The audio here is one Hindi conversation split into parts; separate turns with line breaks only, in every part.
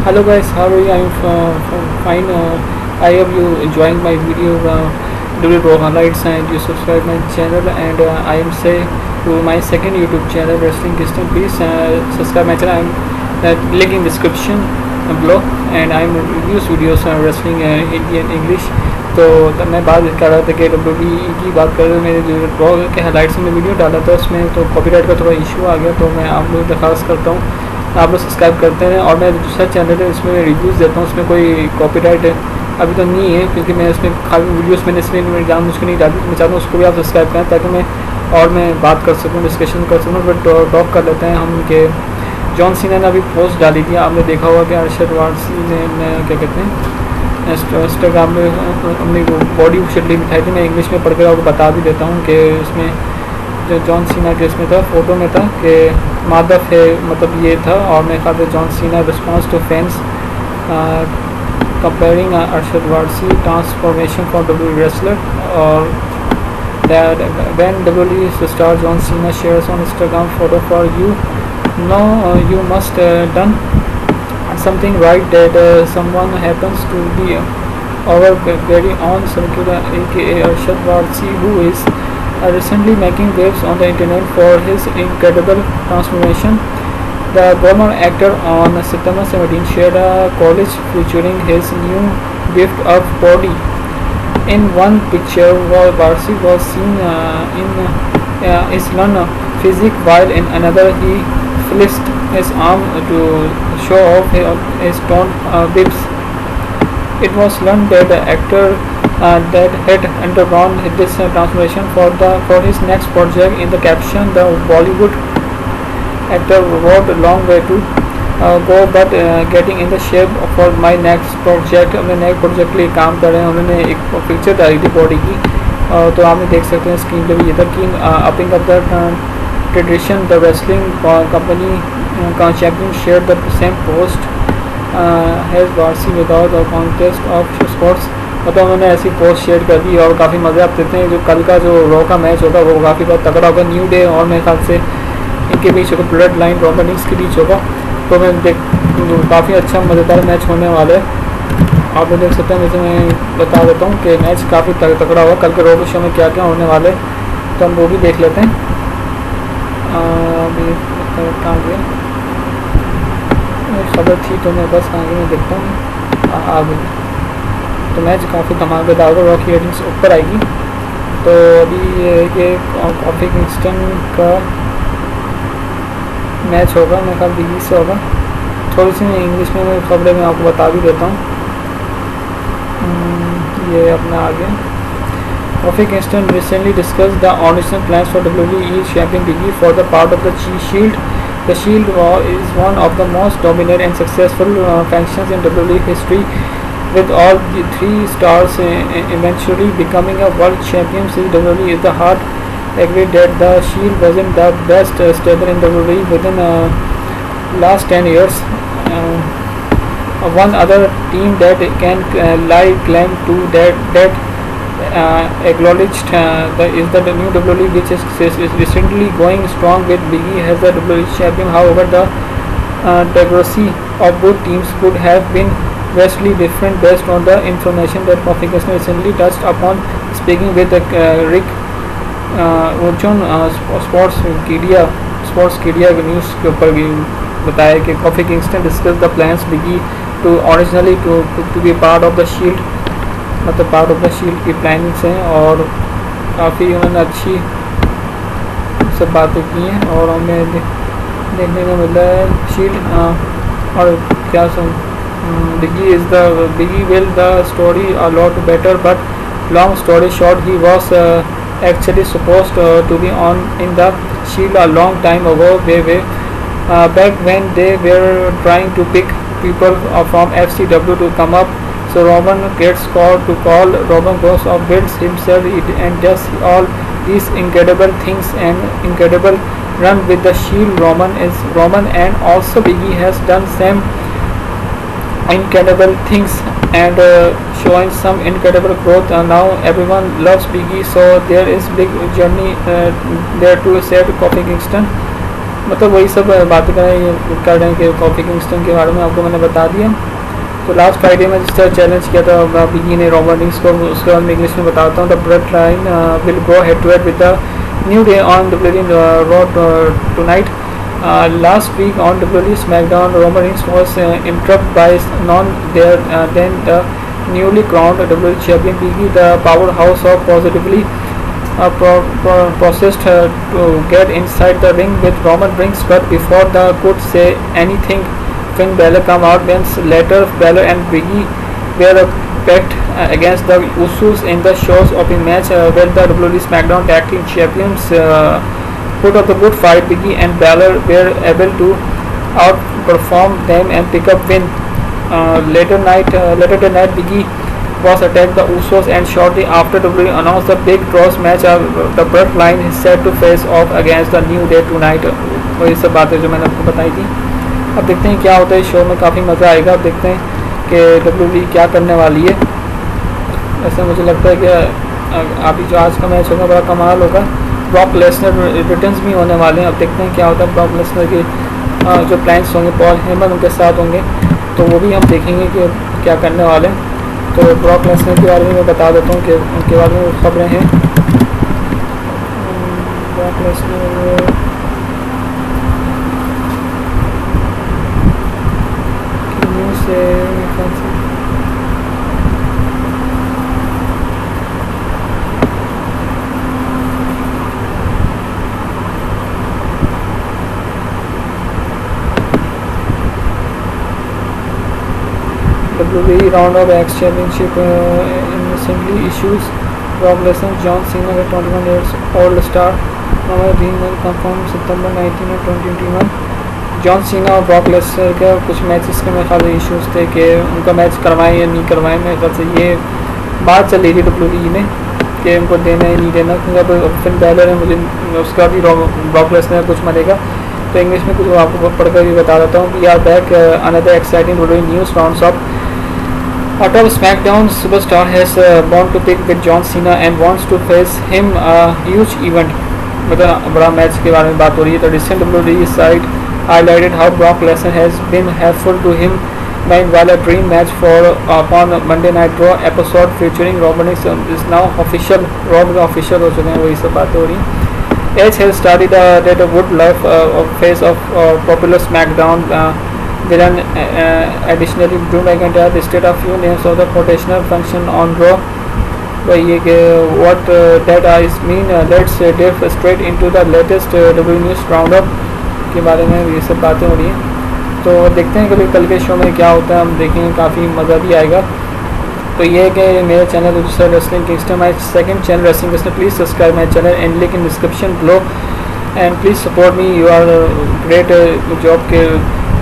Hello guys, how are you? I'm fine. I hope you enjoying my video. Do it raw highlights and you subscribe my channel. And I am say to my second YouTube channel, Wrestling Kistan. Please subscribe my channel. Link in description below. And I'm reviews videos wrestling Hindi and English. तो तब मैं बात कर रहा था कि WWE की बात कर रहे थे। मैंने जो रॉ के हाइलाइट्स में वीडियो डाला था उसमें तो कॉपीराइट का थोड़ा इशू आ गया, तो मैं आप लोग दरख्वास्त करता हूँ आप लोग सब्सक्राइब करते हैं। और मैं दूसरा चैनल है उसमें रिव्यूज़ देता हूँ, उसमें कोई कॉपीराइट अभी तो नहीं है क्योंकि मैं उसमें खाली वीडियोस मैंने इसलिए जान मुझको नहीं डाली। मैं चाहता हूँ उसको भी आप सब्सक्राइब करें ताकि मैं बात कर सकूँ, डिस्कशन कर सकूँ। बट टॉक कर लेते हैं हम कि जॉन सीना ने अभी पोस्ट डाली थी, आपने देखा होगा कि अरशद वारसी ने क्या कहते हैं इंस्टाग्राम में अपनी बॉडी शटली बिठाई थी। मैं इंग्लिश में पढ़ कर आपको बता भी देता हूँ कि उसमें जो जॉन सीना के इसमें था फोटो में था कि मादफ है, मतलब ये था। और मेरे ख्याल से John Cena response to fans comparing Arshad Warsi transformation for WWE wrestler, और that when WWE star John Cena shares on Instagram photo for you know you must done something right that someone happens to be our very own circular aka Arshad Warsi, who is recently making waves on the internet for his incredible transformation. The former actor on September 17 shared a college featuring his new gift of body. In one picture, Warsi was seen in his lean physique, while in another he flexed his arm to show off his toned bips. It was learned that the actor that had undergone this transformation for his next project. In the caption, the Bollywood actor wrote a long way to go, but getting in the shape for my next project. अपने नेक्स्ट प्रोजेक्ट के लिए काम कर रहे हैं। उन्होंने एक पिक्चर डाली थी बॉडी की, तो आप देख सकते हैं स्क्रीन पे भी ये था कि upping up the tradition the wrestling company champion shared the same post has Warsi without a contest of sports। मतलब उन्होंने ऐसी पोस्ट शेयर कर दी और काफ़ी मज़े आप देते हैं। जो कल का जो रॉ का मैच होगा वो काफ़ी बहुत तगड़ा होगा। न्यू डे और मेरे ख्याल से इनके बीच होगा, ब्लड लाइन रोमन रिंग्स के बीच होगा। तो मैं काफ़ी अच्छा मज़ेदार मैच होने वाला है। आप लोग देख सकते हैं, जैसे मैं बता देता हूँ कि मैच काफ़ी तगड़ा होगा। कल के रॉ के शो में क्या क्या होने वाले तो हम वो भी देख लेते हैं। अभी कहाँ गया खबर थी तो मैं बस आगे में देखता हूँ आ गई। तो मैच काफ़ी धमाकेदार होगा, रॉकी रेटिंग्स ऊपर आएगी। तो अभी ये कॉफी किंगस्टन का मैच होगा, मेरे ख्याल दिल्ली से होगा। थोड़ी सी इंग्लिश में खबरें मैं आपको बता भी देता हूँ। ये अपना आ गया। Kofi Kingston recently discussed the original plans for WWE Champion Big E for the part of the Shield. The Shield is one of the most dominant and successful factions in WWE history, with all the three stars eventually becoming a world champion. Since WWE is the hard agreed that the Shield wasn't the best stable in WWE within last 10 years. One other team that can lay claim to that acknowledged is the new WWE, which is recently going strong with Big E as the WWE champion. However, the diversity of both teams could have been vastly different based on the information that Kofi Kingston recently touched upon speaking with Rick Rochon Sportskeeda news के ऊपर भी बताया कि Kofi Kingston discussed the plans Big E to originally to be part of the Shield, मतलब पार्ट ऑफ द शील्ड की प्लानिंग्स हैं और काफ़ी उन्होंने अच्छी सब बातें की हैं। और हमें देखने को मिला है शील्ड और क्या biggie is the biggie will the story a lot better, but long story short he was actually supposed to be on in the shield a long time ago way back when they were trying to pick people from FCW to come up. So Roman gets called to call. Roman goes off, builds himself and does all these incredible things and incredible run with the Shield. Roman and also Biggie has done some incredible things and showing some incredible growth. Now everyone loves Biggie, so there is big journey there to said Kofi Kingston. मतलब वही सब बातें कर रहे हैं कि कॉफी किंगस्टन के बारे में आपको मैंने बता दिया। तो लास्ट फ्राइडे में जिस तरह चैलेंज किया था बिगी ने रोमन रिंग्स को, उसके बाद मैं इंग्लिश में बताता हूँ। The bloodline will go head to head with the new day on WWE Raw tonight. Last week on WWE SmackDown, Roman Reigns was interrupted by none there than the newly crowned WWE Champion Big E. The powerhouse of positively processed to get inside the ring with Roman Reigns, but before they could say anything, Finn Balor came out minutes later. Balor and Big E were packed against the Usos in the show's opening match, where the WWE SmackDown Tag Team Champions put up a good fight. Big E and Balor were able to outperform them and pick up win. Later that night, Big E was attacked the Usos, and shortly after WWE announced the big draws match, the Bloodline is set to face off against the New Day tonight. वही सब बातें जो मैंने आपको बताई थी। अब देखते हैं क्या होता है शो में, काफ़ी मज़ा आएगा। अब देखते हैं कि WWE क्या करने वाली है। ऐसा मुझे लगता है कि अभी जो आज का मैच होगा बड़ा कमाल होगा। ब्रॉक लेसनर रिटर्न्स भी होने वाले हैं। अब देखते हैं क्या होता है। ब्रॉक लेसनर के जो प्लान्स होंगे, पॉल हेमन उनके साथ होंगे, तो वो भी हम देखेंगे कि क्या करने वाले हैं। तो ब्रॉक लेसनर के बारे में मैं बता देता हूँ कि उनके बारे में खबरें हैं। ब्रॉक लेसनर से WWE round of X Championship recently issues. Brock Lesnar, John Cena, the 21 years old star, now being confirmed September 19 और 2021. जॉन सीना और ब्रॉक लेसनर का कुछ मैचेस के मेरे ख्याल इशूज़ थे कि उनका मैच करवाएं या नहीं करवाएं। मेरे ख्याल से ये बात चल रही थी WWE में कि उनको देना है नहीं देना, क्योंकि अब फिन बैलर है, मुझे उसका भी ब्रॉक लेसनर कुछ मरेगा। तो इंग्लिश में कुछ आपको पढ़कर भी बता देता हूँ। We are back another exciting WWE news rounds of top SmackDown superstar has born to pick with John Cena and wants to face him a huge event. मतलब बड़ा मैच के बारे में बात हो रही है। तो recent WWE site highlighted how Brock Lesnar has been helpful to him while a dream match for upon Monday Night Raw episode featuring Roman Reigns is now official. Raw में official हो चुके हैं, वही सब बातें हो रही हैं। Edge has started that would love face of popular SmackDown villain. Additionally, Drew McIntyre listed a few names of the potential function on Raw. ये कि what that is mean. Let's dive straight into the latest WWE news roundup के बारे में ये सब बातें हो रही हैं। तो देखते हैं कभी कल के शो में क्या होता है, हम देखेंगे, काफ़ी मज़ा भी आएगा। तो ये है कि मेरे चैनल दूसरा wrestling Kingston, my second channel wrestling Kingston, please subscribe my channel and link in description below and please support me. You are great job के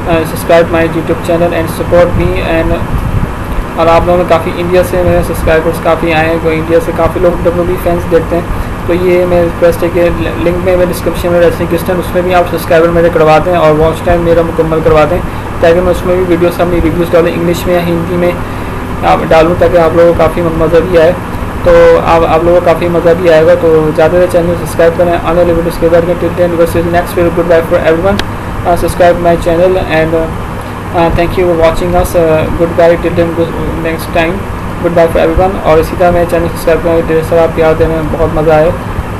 subscribe my YouTube channel and support me. And और आप लोगों में काफ़ी इंडिया से मेरे सब्सक्राइबर्स काफ़ी आए हैं, कोई इंडिया से काफ़ी लोग WWE फैंस देखते हैं। तो ये मेरी रिक्वेस्ट है कि लिंक में मैं डिस्क्रिप्शन में रेसलिंग किंगस्टन, उसमें भी आप सब्सक्राइबर मेरे करवा दें और वॉच टाइम मेरा मुकम्मल करवा दें, ताकि मैं उसमें भी वीडियोस अपनी रिव्यूज़ डालूँ, इंग्लिश में या हिंदी में आप डालूँ, ताकि आप लोगों को काफ़ी मज़ा भी आए। तो आप लोगों को काफ़ी मज़ा भी आएगा। तो ज़्यादा से चैनल सब्सक्राइब करें, आने वाले वीडियोज़ के बाद till then next video, goodbye for everyone, subscribe my channel and thank you for watching us, goodbye till then next time, goodbye for everyone. और इसी तरह मेरे चैनल सब्सक्राइब करें, ढेर सारा प्यार देने में बहुत मज़ा आए।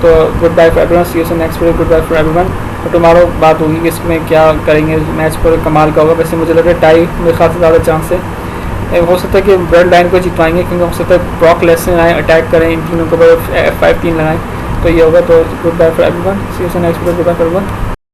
तो goodbye for everyone, see you soon next video, goodbye for everyone. और टुमारो बात होगी कि इसमें क्या करेंगे, मैच पर कमाल का होगा। वैसे मुझे लग रहा है टाई मेरे ख्याल से ज़्यादा चांस है। हो सकता है कि ब्लड लाइन को जितवाएंगे, क्योंकि हो सकता है ब्रॉक लेसनर आए, अटैक करें, इन तीनों को F5 3 लगाएं, तो ये होगा। तो goodbye for everyone, see you soon next video, goodbye for everyone.